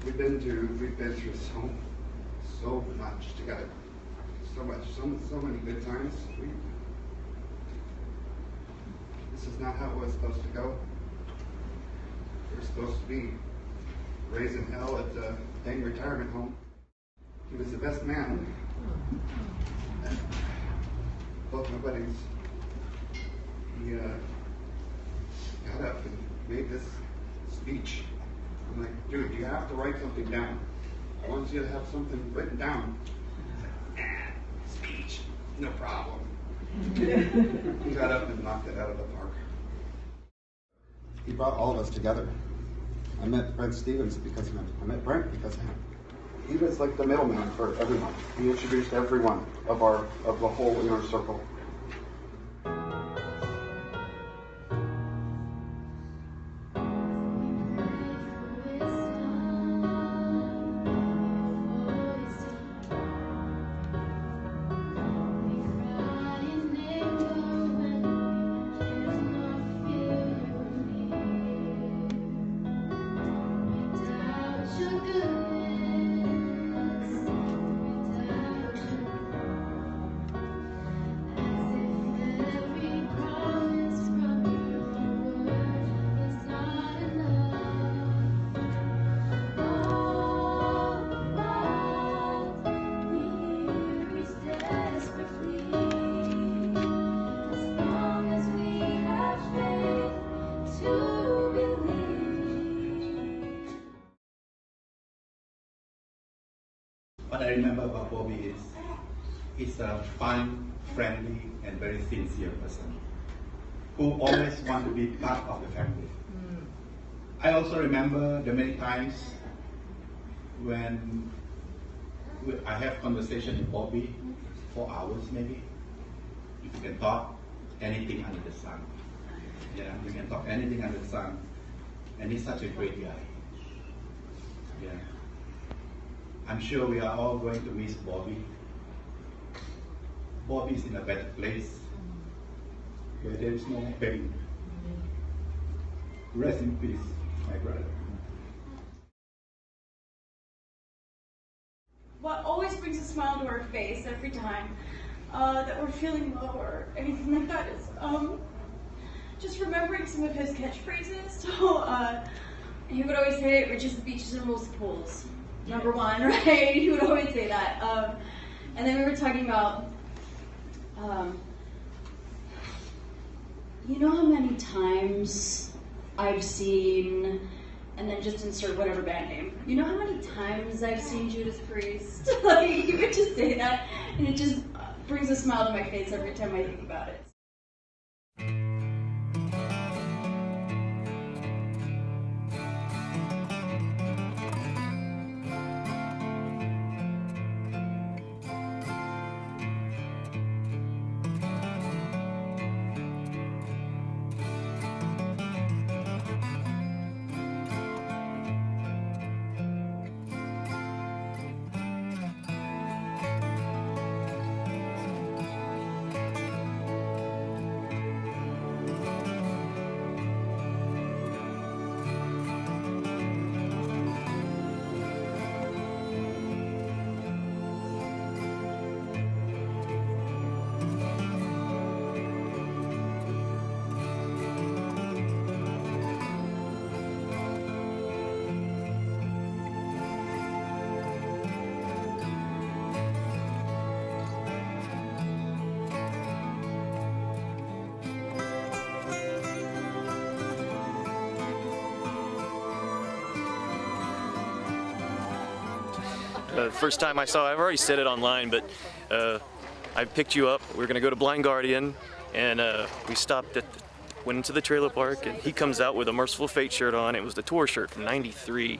We've been through so much together, so many good times. This is not how it was supposed to go. We were supposed to be raising hell at the dang retirement home. He was the best man at both my weddings. He got up and made this speech. I'm like, dude, you have to write something down. I want you to have something written down. Speech, no problem. He got up and knocked it out of the park. He brought all of us together. I met Brent Stevens because of him. I met Brent because of him. He was like the middleman for everyone. He introduced everyone of the whole inner circle. What I remember about Bobby is he's a fun, friendly, and very sincere person who always wants to be part of the family. I also remember the many times when I have conversation with Bobby for hours maybe. You can talk anything under the sun. Yeah, you can talk anything under the sun. And he's such a great guy. Yeah. I'm sure we are all going to miss Bobby. Bobby is in a better place where there is no pain. Rest in peace, my brother. What always brings a smile to our face every time that we're feeling low or anything like that is just remembering some of his catchphrases. So he would always say, "Riches the beaches and rules the pools." Number one, right? He would always say that. And then we were talking about, you know how many times I've seen, and then just insert whatever band name. You know how many times I've seen Judas Priest? Like, you could just say that, and it just brings a smile to my face every time I think about it. First time I saw, I've already said it online, but I picked you up. We were going to go to Blind Guardian, and we stopped at went into the trailer park, and he comes out with a Merciful Fate shirt on. It was the tour shirt from '93,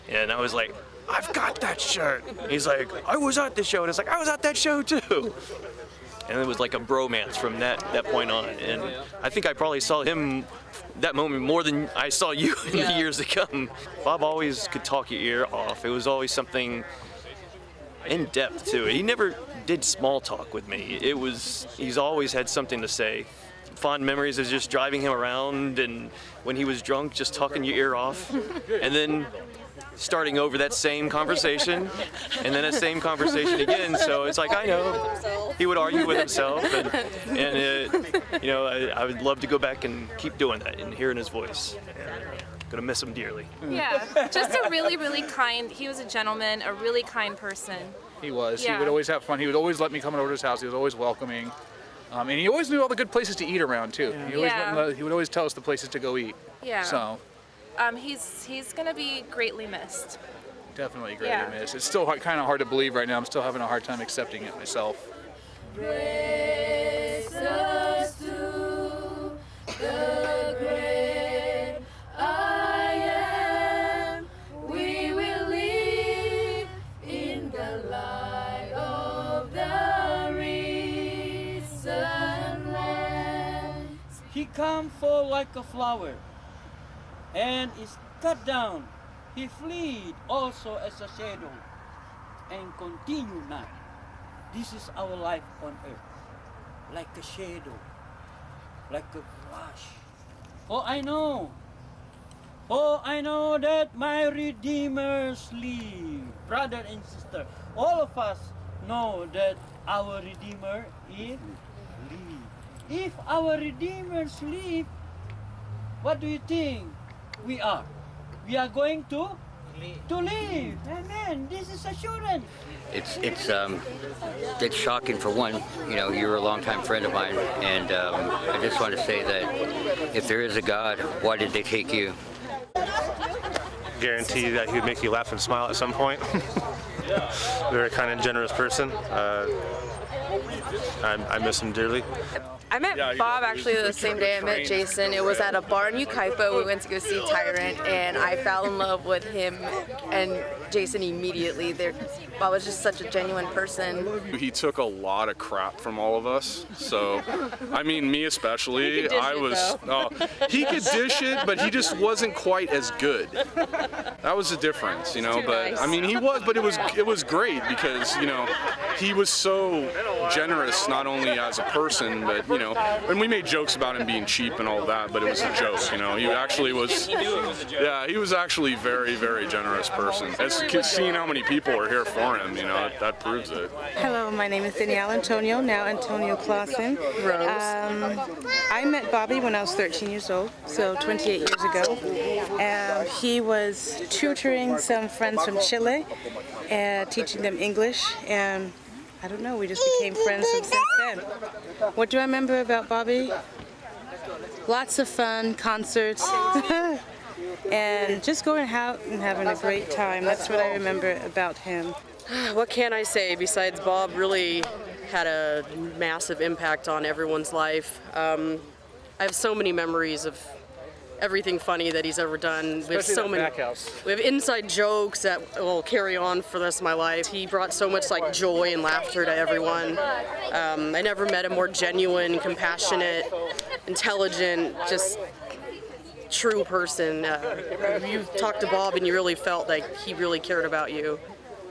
and I was like, I've got that shirt. He's like, I was at the show, and it's like, I was at that show too. And it was like a bromance from that point on. And I think I probably saw him that moment more than I saw you in the years to come. Bob always could talk your ear off. It was always something in depth to it. He never did small talk with me. He's always had something to say. Fond memories of just driving him around, and when he was drunk, just talking your ear off. And then starting over that same conversation, and then that same conversation again. So it's like, I know he would argue with himself, and you know, I would love to go back and keep doing that and hearing his voice. Gonna miss him dearly. Yeah, just a really, really kind. He was a gentleman, a really kind person. He was. Yeah. He would always have fun. He would always let me come over to his house. He was always welcoming, and he always knew all the good places to eat around too. He would always tell us the places to go eat. Yeah. So. He's gonna be greatly missed. Definitely greatly missed. It's still kind of hard to believe right now. I'm still having a hard time accepting it myself. Raise us to the great I am. We will live in the light of the risen Lamb. He come forth like a flower, and is cut down. He fled also as a shadow, and continue not. This is our life on earth, like a shadow, like a flash. For I know that my Redeemer's live. Brother and sister, all of us know that our Redeemer is live. If our Redeemer's live, what do you think we are? We are going to live. Amen. This is assurance. It's shocking for one. You know, you're a longtime friend of mine, and I just want to say that if there is a God, why did they take you? Guarantee that he would make you laugh and smile at some point. Very kind and generous person. I miss him dearly. I met Bob actually the same day I met Jason. It was at a bar in Ukaipa. We went to go see Tyrant, and I fell in love with him and Jason immediately. Bob was just such a genuine person. He took a lot of crap from all of us. So, I mean, me especially. He could dish it, but he just wasn't quite as good. That was the difference, you know. But nice. I mean, he was, but it was great because, you know, he was so generous, not only as a person, but, you know, and we made jokes about him being cheap and all that, but it was a joke, you know. He actually was, he was actually a very, very generous person. As seeing how many people are here for him, you know, that proves it. Hello, my name is Danielle Antonio, now Antonio Clausen. I met Bobby when I was 13 years old, so 28 years ago. He was tutoring some friends from Chile, teaching them English, and I don't know, we just became friends since then. What do I remember about Bobby? Lots of fun, concerts, and just going out and having a great time. That's what I remember about him. What can I say besides Bob really had a massive impact on everyone's life. I have so many memories of everything funny that he's ever done. We have so many. We have inside jokes that will carry on for the rest of my life. He brought so much like joy and laughter to everyone. I never met a more genuine, compassionate, intelligent, just true person. You talked to Bob and you really felt like he really cared about you.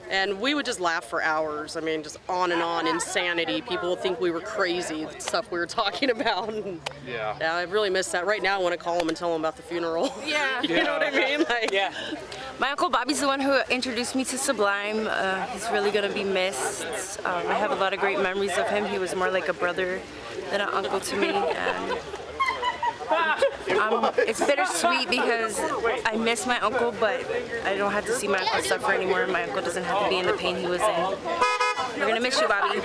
And we would just laugh for hours. I mean, just on and on, insanity. People would think we were crazy, the stuff we were talking about. Yeah, I really miss that. Right now, I want to call him and tell him about the funeral. Yeah. You know what I mean? Like, yeah. My Uncle Bobby's the one who introduced me to Sublime. He's really going to be missed. I have a lot of great memories of him. He was more like a brother than an uncle to me. And it's bittersweet because I miss my uncle, but I don't have to see my uncle suffer anymore. My uncle doesn't have to be in the pain he was in. We're gonna miss you, Bobby.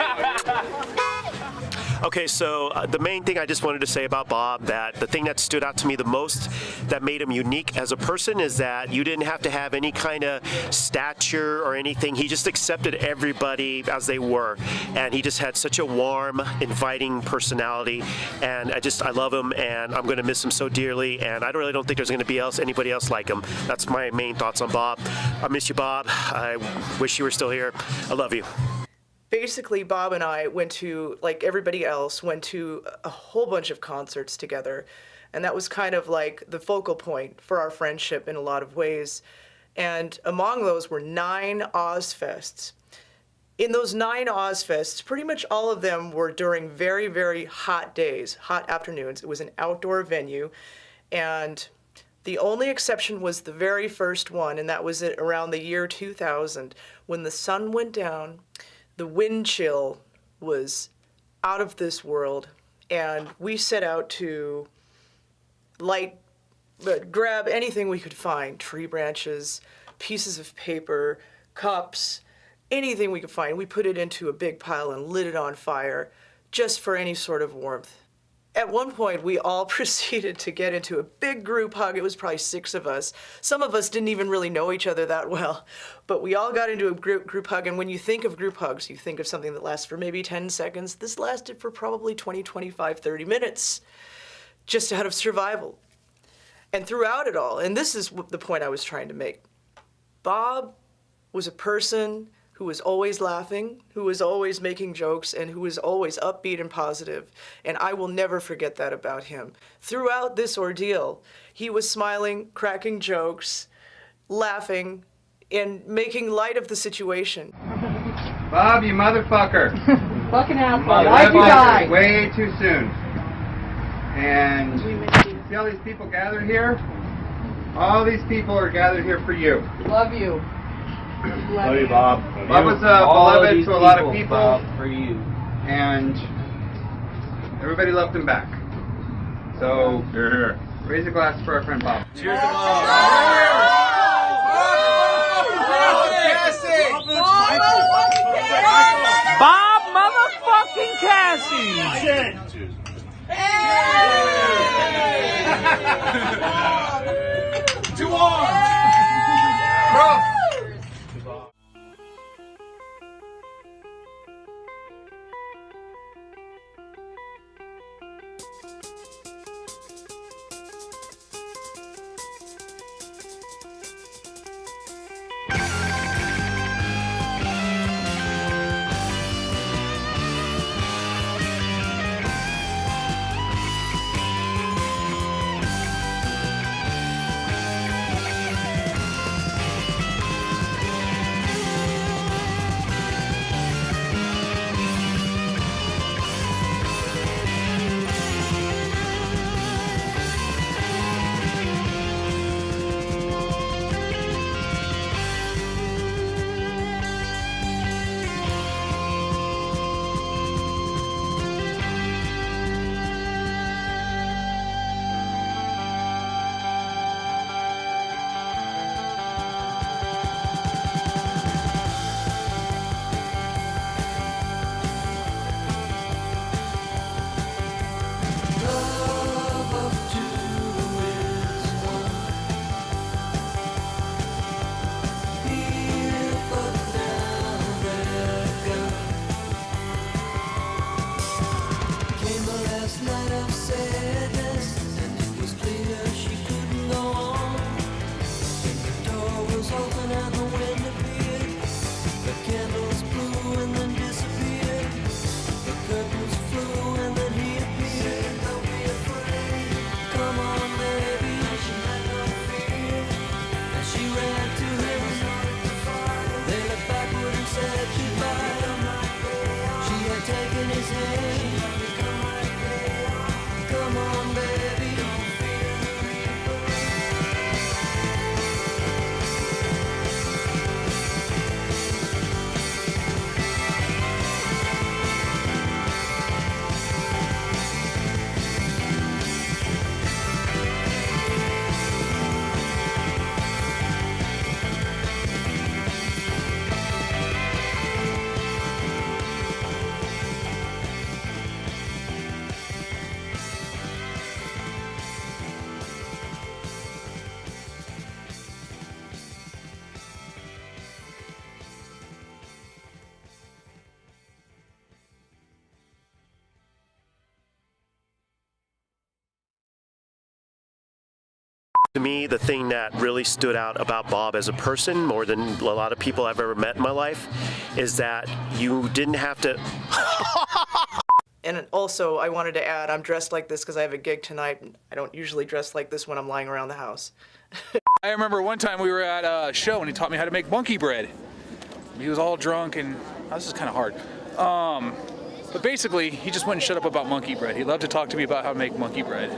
Okay, so the main thing I just wanted to say about Bob, that the thing that stood out to me the most that made him unique as a person is that you didn't have to have any kind of stature or anything. He just accepted everybody as they were, and he just had such a warm, inviting personality, and I love him, and I'm going to miss him so dearly, and I really don't think there's going to be anybody else like him. That's my main thoughts on Bob. I miss you, Bob. I wish you were still here. I love you. Basically, Bob and I went to, like everybody else, went to a whole bunch of concerts together. And that was kind of like the focal point for our friendship in a lot of ways. And among those were 9 Ozfests. In those 9 Ozfests, pretty much all of them were during very, very hot days, hot afternoons. It was an outdoor venue. And the only exception was the very first one, and that was around the year 2000, when the sun went down. The wind chill was out of this world, and we set out to grab anything we could find, tree branches, pieces of paper, cups, anything we could find. We put it into a big pile and lit it on fire just for any sort of warmth. At one point, we all proceeded to get into a big group hug. It was probably 6 of us. Some of us didn't even really know each other that well, but we all got into a group hug. And when you think of group hugs, you think of something that lasts for maybe 10 seconds. This lasted for probably 20, 25, 30 minutes, just out of survival. And throughout it all, and this is the point I was trying to make, Bob was a person who was always laughing, who was always making jokes, and who was always upbeat and positive. And I will never forget that about him. Throughout this ordeal, he was smiling, cracking jokes, laughing, and making light of the situation. Bob, you motherfucker. Fucking asshole. Why'd you die? Way too soon. And see all these people gathered here? All these people are gathered here for you. Love you. Love you, Bob. Bob was beloved to a lot of people. Bob, for you. And everybody loved him back. So, here. Raise a glass for our friend Bob. Cheers to Bob. Bob motherfucking Kassing! To arms! Bro! To me, the thing that really stood out about Bob as a person, more than a lot of people I've ever met in my life, is that you didn't have to... And also, I wanted to add, I'm dressed like this because I have a gig tonight. I don't usually dress like this when I'm lying around the house. I remember one time we were at a show and he taught me how to make monkey bread. He was all drunk and this is kind of hard. But basically, he just wouldn't shut up about monkey bread. He loved to talk to me about how to make monkey bread.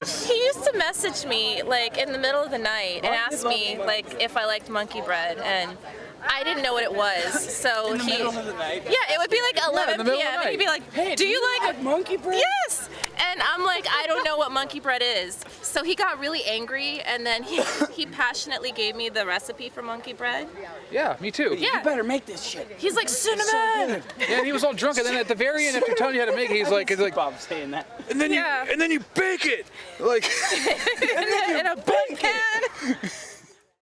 He used to message me like in the middle of the night and ask me like if I liked monkey bread, and I didn't know what it was. So in the middle of the night? Yeah, it would be like 11 p.m. and he'd be like, "Hey, do you like monkey bread?" Yes. And I'm like, I don't know what monkey bread is. So he got really angry, and then he passionately gave me the recipe for monkey bread. Yeah, me too. Yeah. You better make this shit. He's like, cinnamon. Yeah, and he was all drunk, and then at the very end, after telling you how to make it, he's like Bob saying that. and then you bake it, like in a bake pan.